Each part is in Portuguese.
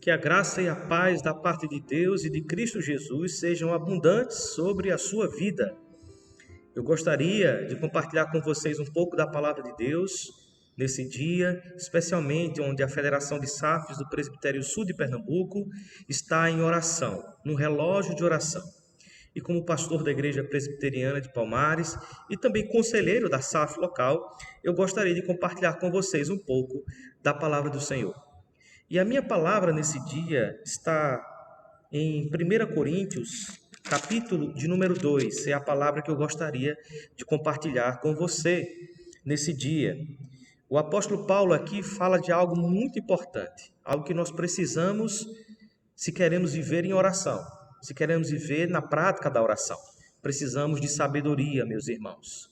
Que a graça e a paz da parte de Deus e de Cristo Jesus sejam abundantes sobre a sua vida. Eu gostaria de compartilhar com vocês um pouco da palavra de Deus nesse dia, especialmente onde a Federação de SAFs do Presbitério Sul de Pernambuco está em oração, num relógio de oração. E como pastor da Igreja Presbiteriana de Palmares e também conselheiro da SAF local, eu gostaria de compartilhar com vocês um pouco da palavra do Senhor. E a minha palavra nesse dia está em 1 Coríntios, capítulo de número 2. É a palavra que eu gostaria de compartilhar com você nesse dia. O apóstolo Paulo aqui fala de algo muito importante, algo que nós precisamos se queremos viver em oração, se queremos viver na prática da oração. Precisamos de sabedoria, meus irmãos.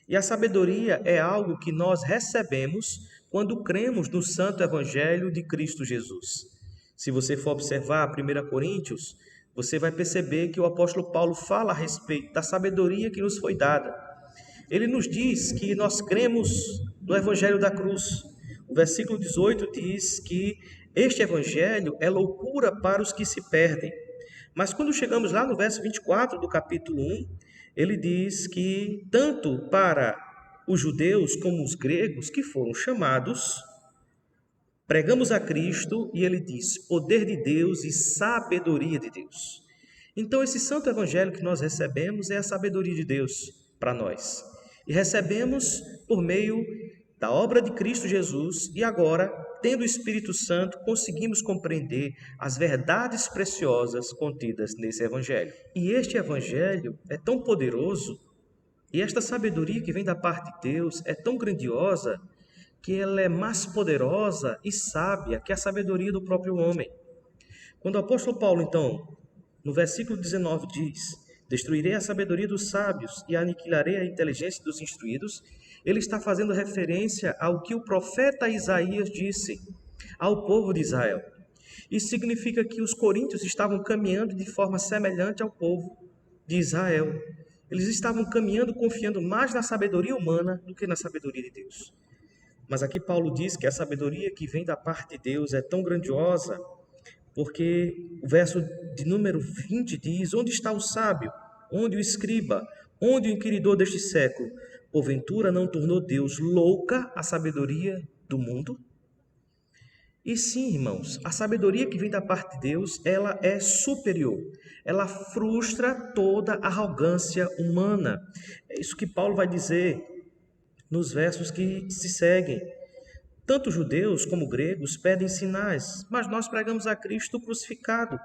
E a sabedoria é algo que nós recebemos quando cremos no Santo Evangelho de Cristo Jesus. Se você for observar 1 Coríntios, você vai perceber que o apóstolo Paulo fala a respeito da sabedoria que nos foi dada. Ele nos diz que nós cremos no Evangelho da cruz. O versículo 18 diz que este Evangelho é loucura para os que se perdem. Mas quando chegamos lá no verso 24 do capítulo 1, ele diz que tanto para os judeus como os gregos que foram chamados, pregamos a Cristo, e ele diz, poder de Deus e sabedoria de Deus. Então esse santo evangelho que nós recebemos é a sabedoria de Deus para nós. E recebemos por meio da obra de Cristo Jesus, e agora, tendo o Espírito Santo, conseguimos compreender as verdades preciosas contidas nesse evangelho. E este evangelho é tão poderoso, e esta sabedoria que vem da parte de Deus é tão grandiosa, que ela é mais poderosa e sábia que a sabedoria do próprio homem. Quando o apóstolo Paulo, então, no versículo 19 diz, destruirei a sabedoria dos sábios e aniquilarei a inteligência dos instruídos, ele está fazendo referência ao que o profeta Isaías disse ao povo de Israel. Isso significa que os coríntios estavam caminhando de forma semelhante ao povo de Israel. Eles estavam caminhando confiando mais na sabedoria humana do que na sabedoria de Deus. Mas aqui Paulo diz que a sabedoria que vem da parte de Deus é tão grandiosa, porque o verso de número 20 diz, onde está o sábio? Onde o escriba? Onde o inquiridor deste século? Porventura não tornou Deus louca a sabedoria do mundo? E sim, irmãos, a sabedoria que vem da parte de Deus, ela é superior. Ela frustra toda a arrogância humana. É isso que Paulo vai dizer nos versos que se seguem. Tanto judeus como gregos pedem sinais, mas nós pregamos a Cristo crucificado.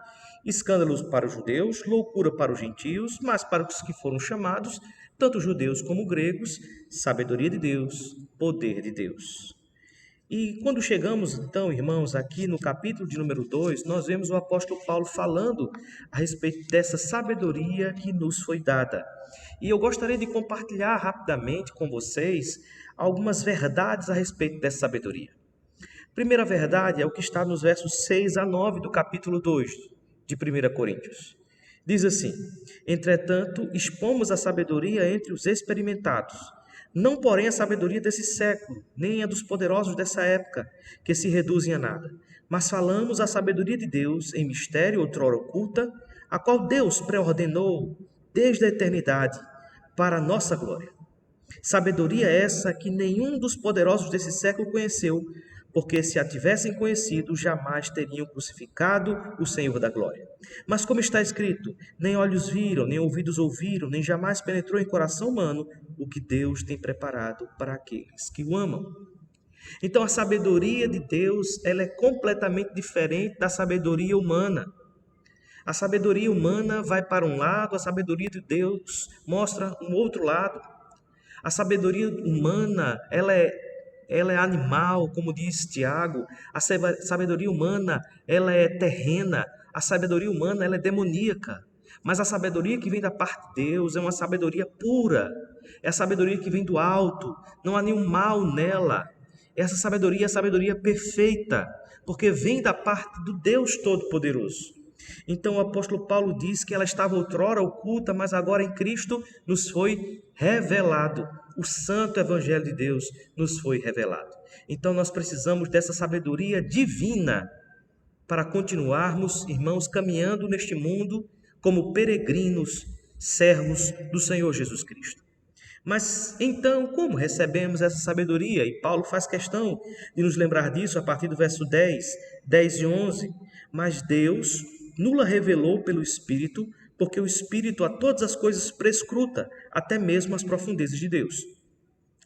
Escândalos para os judeus, loucura para os gentios, mas para os que foram chamados, tanto judeus como gregos, sabedoria de Deus, poder de Deus. E quando chegamos, então, irmãos, aqui no capítulo de número 2, nós vemos o apóstolo Paulo falando a respeito dessa sabedoria que nos foi dada. E eu gostaria de compartilhar rapidamente com vocês algumas verdades a respeito dessa sabedoria. Primeira verdade é o que está nos versos 6 a 9 do capítulo 2 de 1 Coríntios. Diz assim, entretanto, expomos a sabedoria entre os experimentados, não porém a sabedoria desse século, nem a dos poderosos dessa época, que se reduzem a nada, mas falamos a sabedoria de Deus em mistério outrora oculta, a qual Deus preordenou desde a eternidade para a nossa glória. Sabedoria essa que nenhum dos poderosos desse século conheceu, porque se a tivessem conhecido, jamais teriam crucificado o Senhor da glória. Mas como está escrito, nem olhos viram, nem ouvidos ouviram, nem jamais penetrou em coração humano o que Deus tem preparado para aqueles que o amam. Então a sabedoria de Deus, ela é completamente diferente da sabedoria humana. A sabedoria humana vai para um lado, a sabedoria de Deus mostra um outro lado. A sabedoria humana, ela é animal, como diz Tiago. A sabedoria humana, ela é terrena. A sabedoria humana, ela é demoníaca. Mas a sabedoria que vem da parte de Deus é uma sabedoria pura. É a sabedoria que vem do alto. Não há nenhum mal nela. Essa sabedoria é a sabedoria perfeita, porque vem da parte do Deus Todo-Poderoso. Então o apóstolo Paulo diz que ela estava outrora oculta, mas agora em Cristo nos foi revelado. O santo evangelho de Deus nos foi revelado. Então nós precisamos dessa sabedoria divina para continuarmos, irmãos, caminhando neste mundo como peregrinos, servos do Senhor Jesus Cristo. Mas então, como recebemos essa sabedoria? E Paulo faz questão de nos lembrar disso a partir do verso 10 e 11. Mas Deus nula revelou pelo Espírito, porque o Espírito a todas as coisas prescruta, até mesmo as profundezas de Deus.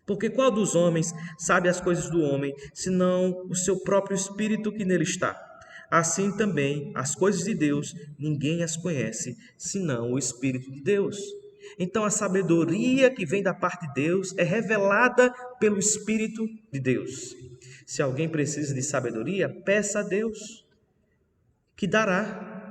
Porque qual dos homens sabe as coisas do homem, senão o seu próprio Espírito que nele está? Assim também, as coisas de Deus, ninguém as conhece, senão o Espírito de Deus. Então, a sabedoria que vem da parte de Deus é revelada pelo Espírito de Deus. Se alguém precisa de sabedoria, peça a Deus, que dará.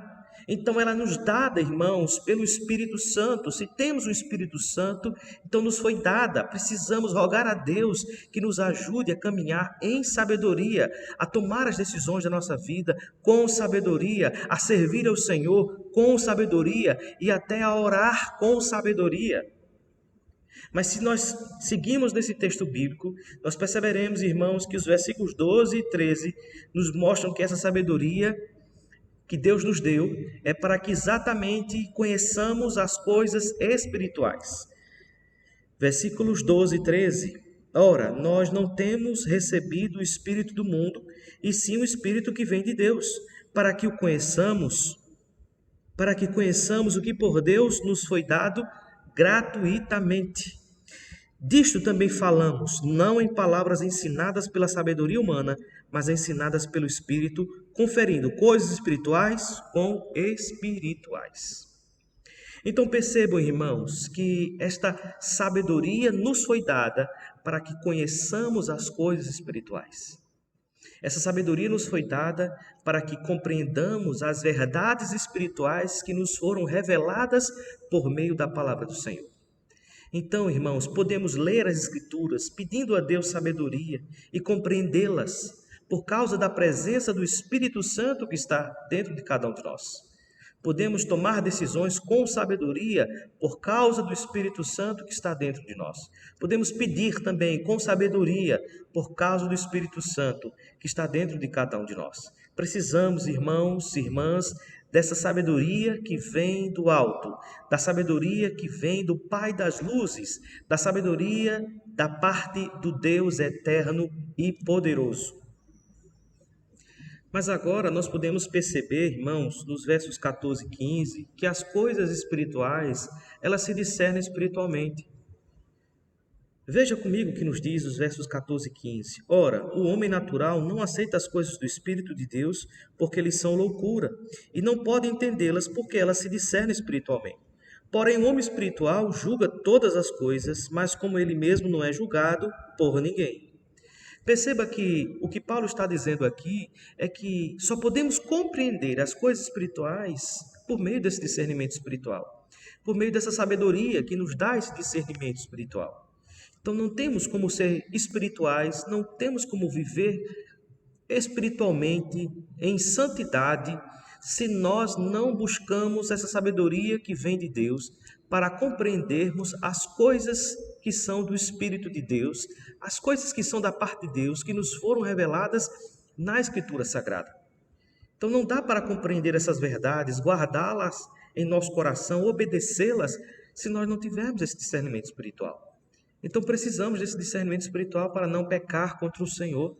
Então, ela nos dada, irmãos, pelo Espírito Santo. Se temos o Espírito Santo, então nos foi dada. Precisamos rogar a Deus que nos ajude a caminhar em sabedoria, a tomar as decisões da nossa vida com sabedoria, a servir ao Senhor com sabedoria e até a orar com sabedoria. Mas se nós seguimos nesse texto bíblico, nós perceberemos, irmãos, que os versículos 12 e 13 nos mostram que essa sabedoria que Deus nos deu é para que exatamente conheçamos as coisas espirituais. Versículos 12 e 13. Ora, nós não temos recebido o Espírito do mundo, e sim o Espírito que vem de Deus, para que conheçamos o que por Deus nos foi dado gratuitamente. Disto também falamos, não em palavras ensinadas pela sabedoria humana, mas ensinadas pelo Espírito, conferindo coisas espirituais com espirituais. Então percebam, irmãos, que esta sabedoria nos foi dada para que conheçamos as coisas espirituais. Essa sabedoria nos foi dada para que compreendamos as verdades espirituais que nos foram reveladas por meio da palavra do Senhor. Então, irmãos, podemos ler as Escrituras pedindo a Deus sabedoria e compreendê-las por causa da presença do Espírito Santo que está dentro de cada um de nós. Podemos tomar decisões com sabedoria por causa do Espírito Santo que está dentro de nós. Podemos pedir também com sabedoria por causa do Espírito Santo que está dentro de cada um de nós. Precisamos, irmãos e irmãs, dessa sabedoria que vem do alto, da sabedoria que vem do Pai das luzes, da sabedoria da parte do Deus eterno e poderoso. Mas agora nós podemos perceber, irmãos, nos versos 14 e 15, que as coisas espirituais, elas se discernem espiritualmente. Veja comigo o que nos diz os versos 14 e 15. Ora, o homem natural não aceita as coisas do Espírito de Deus, porque eles são loucura, e não pode entendê-las porque elas se discernem espiritualmente. Porém, o homem espiritual julga todas as coisas, mas como ele mesmo não é julgado por ninguém. Perceba que o que Paulo está dizendo aqui é que só podemos compreender as coisas espirituais por meio desse discernimento espiritual, por meio dessa sabedoria que nos dá esse discernimento espiritual. Então não temos como ser espirituais, não temos como viver espiritualmente em santidade se nós não buscamos essa sabedoria que vem de Deus para compreendermos as coisas que são do Espírito de Deus, as coisas que são da parte de Deus, que nos foram reveladas na Escritura Sagrada. Então não dá para compreender essas verdades, guardá-las em nosso coração, obedecê-las, se nós não tivermos esse discernimento espiritual. Então precisamos desse discernimento espiritual para não pecar contra o Senhor.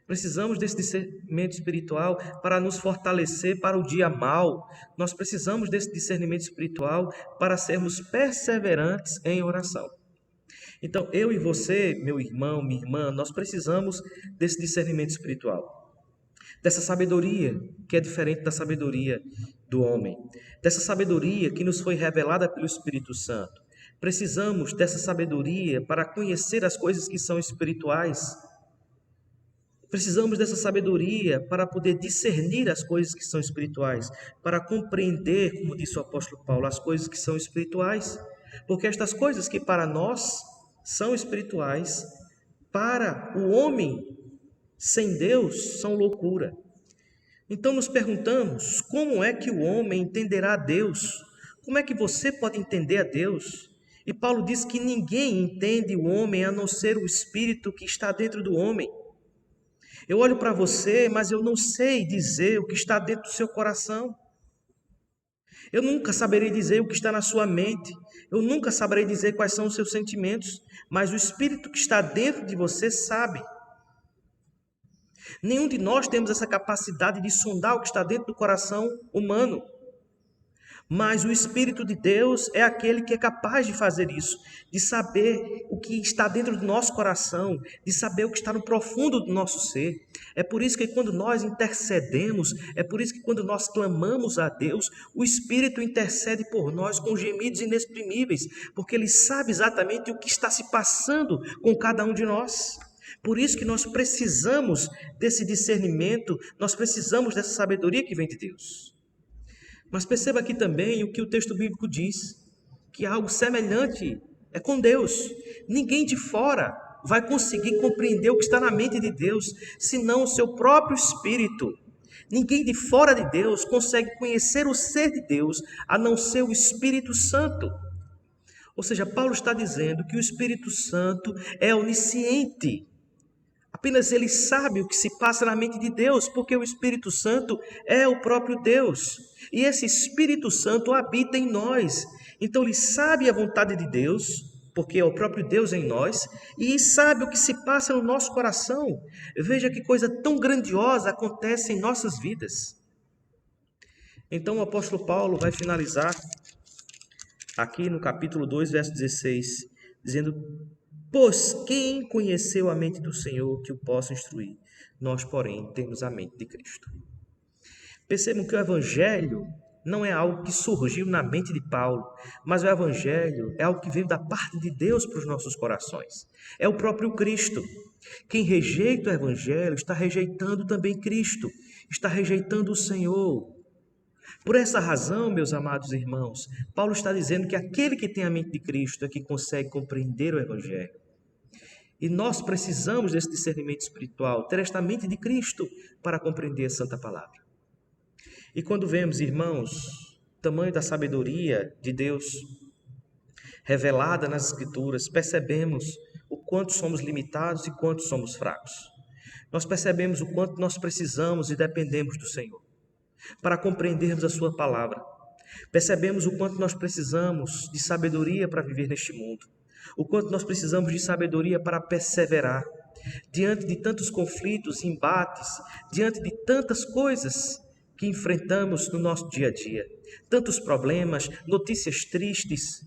Precisamos desse discernimento espiritual para nos fortalecer para o dia mau. Nós precisamos desse discernimento espiritual para sermos perseverantes em oração. Então, eu e você, meu irmão, minha irmã, nós precisamos desse discernimento espiritual. Dessa sabedoria que é diferente da sabedoria do homem. Dessa sabedoria que nos foi revelada pelo Espírito Santo. Precisamos dessa sabedoria para conhecer as coisas que são espirituais. Precisamos dessa sabedoria para poder discernir as coisas que são espirituais, para compreender, como disse o apóstolo Paulo, as coisas que são espirituais, porque estas coisas que para nós são espirituais, para o homem sem Deus são loucura. Então nos perguntamos, como é que o homem entenderá a Deus? Como é que você pode entender a Deus? E Paulo diz que ninguém entende o homem a não ser o Espírito que está dentro do homem. Eu olho para você, mas eu não sei dizer o que está dentro do seu coração. Eu nunca saberei dizer o que está na sua mente. Eu nunca saberei dizer quais são os seus sentimentos. Mas o Espírito que está dentro de você sabe. Nenhum de nós temos essa capacidade de sondar o que está dentro do coração humano. Mas o Espírito de Deus é aquele que é capaz de fazer isso, de saber o que está dentro do nosso coração, de saber o que está no profundo do nosso ser. É por isso que quando nós intercedemos, é por isso que quando nós clamamos a Deus, o Espírito intercede por nós com gemidos inexprimíveis, porque Ele sabe exatamente o que está se passando com cada um de nós. Por isso que nós precisamos desse discernimento, nós precisamos dessa sabedoria que vem de Deus. Mas perceba aqui também o que o texto bíblico diz, que algo semelhante é com Deus. Ninguém de fora vai conseguir compreender o que está na mente de Deus, senão o seu próprio Espírito. Ninguém de fora de Deus consegue conhecer o ser de Deus, a não ser o Espírito Santo. Ou seja, Paulo está dizendo que o Espírito Santo é onisciente. Apenas ele sabe o que se passa na mente de Deus, porque o Espírito Santo é o próprio Deus. E esse Espírito Santo habita em nós. Então ele sabe a vontade de Deus, porque é o próprio Deus em nós, e sabe o que se passa no nosso coração. Veja que coisa tão grandiosa acontece em nossas vidas. Então o apóstolo Paulo vai finalizar aqui no capítulo 2, verso 16, dizendo: pois quem conheceu a mente do Senhor que o possa instruir? Nós, porém, temos a mente de Cristo. Percebam que o Evangelho não é algo que surgiu na mente de Paulo, mas o Evangelho é algo que veio da parte de Deus para os nossos corações. É o próprio Cristo. Quem rejeita o Evangelho está rejeitando também Cristo, está rejeitando o Senhor. Por essa razão, meus amados irmãos, Paulo está dizendo que aquele que tem a mente de Cristo é que consegue compreender o Evangelho. E nós precisamos desse discernimento espiritual, ter esta mente de Cristo para compreender a Santa Palavra. E quando vemos, irmãos, o tamanho da sabedoria de Deus revelada nas Escrituras, percebemos o quanto somos limitados e quanto somos fracos. Nós percebemos o quanto nós precisamos e dependemos do Senhor para compreendermos a Sua Palavra. Percebemos o quanto nós precisamos de sabedoria para viver neste mundo. O quanto nós precisamos de sabedoria para perseverar diante de tantos conflitos, embates, diante de tantas coisas que enfrentamos no nosso dia a dia, tantos problemas, notícias tristes,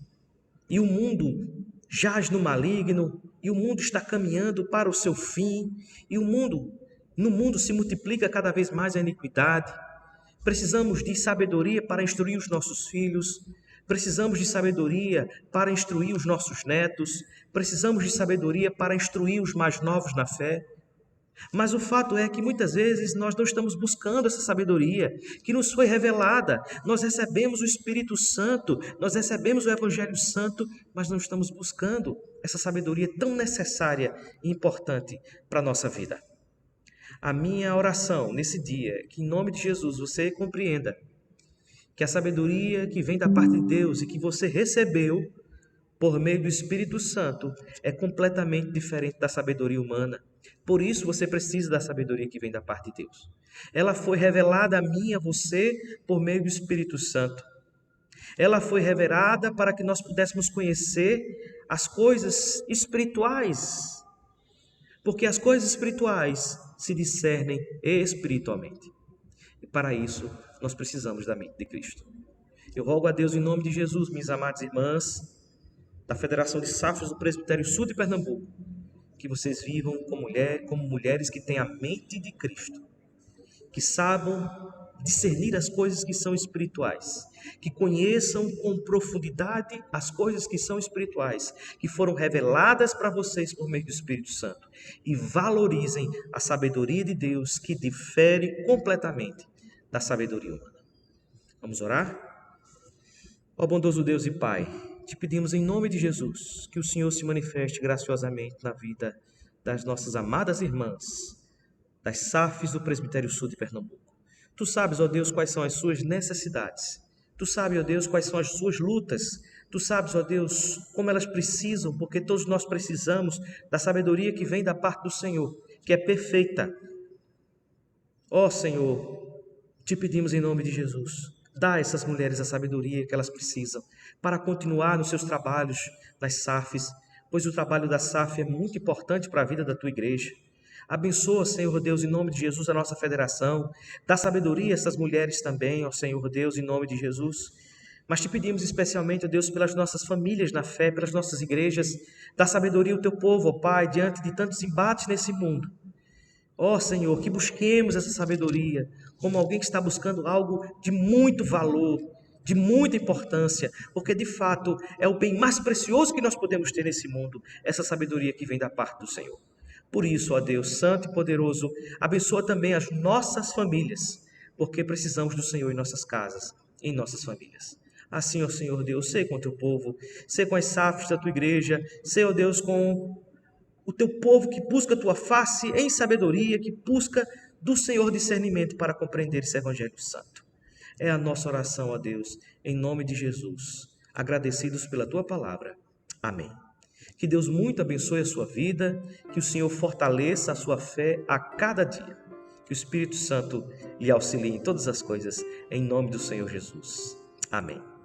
e o mundo jaz no maligno, e o mundo está caminhando para o seu fim, e no mundo se multiplica cada vez mais a iniquidade. Precisamos de sabedoria para instruir os nossos filhos, precisamos de sabedoria para instruir os nossos netos, precisamos de sabedoria para instruir os mais novos na fé. Mas o fato é que muitas vezes nós não estamos buscando essa sabedoria que nos foi revelada. Nós recebemos o Espírito Santo, nós recebemos o Evangelho Santo, mas não estamos buscando essa sabedoria tão necessária e importante para a nossa vida. A minha oração nesse dia é que, em nome de Jesus, você compreenda que a sabedoria que vem da parte de Deus e que você recebeu por meio do Espírito Santo é completamente diferente da sabedoria humana. Por isso você precisa da sabedoria que vem da parte de Deus. Ela foi revelada a mim e a você por meio do Espírito Santo. Ela foi revelada para que nós pudéssemos conhecer as coisas espirituais, porque as coisas espirituais se discernem espiritualmente. E para isso, nós precisamos da mente de Cristo. Eu rogo a Deus em nome de Jesus, minhas amadas irmãs, da Federação de Safras do Presbitério Sul de Pernambuco, que vocês vivam como mulheres que têm a mente de Cristo, que saibam discernir as coisas que são espirituais, que conheçam com profundidade as coisas que são espirituais, que foram reveladas para vocês por meio do Espírito Santo, e valorizem a sabedoria de Deus, que difere completamente da sabedoria humana. Vamos orar? Ó bondoso Deus e Pai, te pedimos em nome de Jesus que o Senhor se manifeste graciosamente na vida das nossas amadas irmãs, das SAFs do Presbitério Sul de Pernambuco. Tu sabes, ó Deus, quais são as suas necessidades. Tu sabes, ó Deus, quais são as suas lutas. Tu sabes, ó Deus, como elas precisam, porque todos nós precisamos da sabedoria que vem da parte do Senhor, que é perfeita, Ó Senhor, te pedimos em nome de Jesus, dá a essas mulheres a sabedoria que elas precisam para continuar nos seus trabalhos nas SAFs, pois o trabalho da SAF é muito importante para a vida da tua igreja. Abençoa, Senhor Deus, em nome de Jesus, a nossa federação. Dá sabedoria a essas mulheres também, ó Senhor Deus, em nome de Jesus. Mas te pedimos especialmente, ó Deus, pelas nossas famílias na fé, pelas nossas igrejas. Dá sabedoria ao teu povo, ó Pai, diante de tantos embates nesse mundo. Ó Senhor, que busquemos essa sabedoria como alguém que está buscando algo de muito valor, de muita importância, porque de fato é o bem mais precioso que nós podemos ter nesse mundo, essa sabedoria que vem da parte do Senhor. Por isso, ó Deus Santo e Poderoso, abençoa também as nossas famílias, porque precisamos do Senhor em nossas casas, em nossas famílias. Assim, ó Senhor Deus, sei com o teu povo, sei com as SAFs da tua igreja, sei, ó Deus, com o teu povo que busca a tua face em sabedoria, que busca do Senhor discernimento para compreender esse Evangelho Santo. É a nossa oração, ó Deus, em nome de Jesus, agradecidos pela tua palavra. Amém. Que Deus muito abençoe a sua vida, que o Senhor fortaleça a sua fé a cada dia. Que o Espírito Santo lhe auxilie em todas as coisas, em nome do Senhor Jesus. Amém.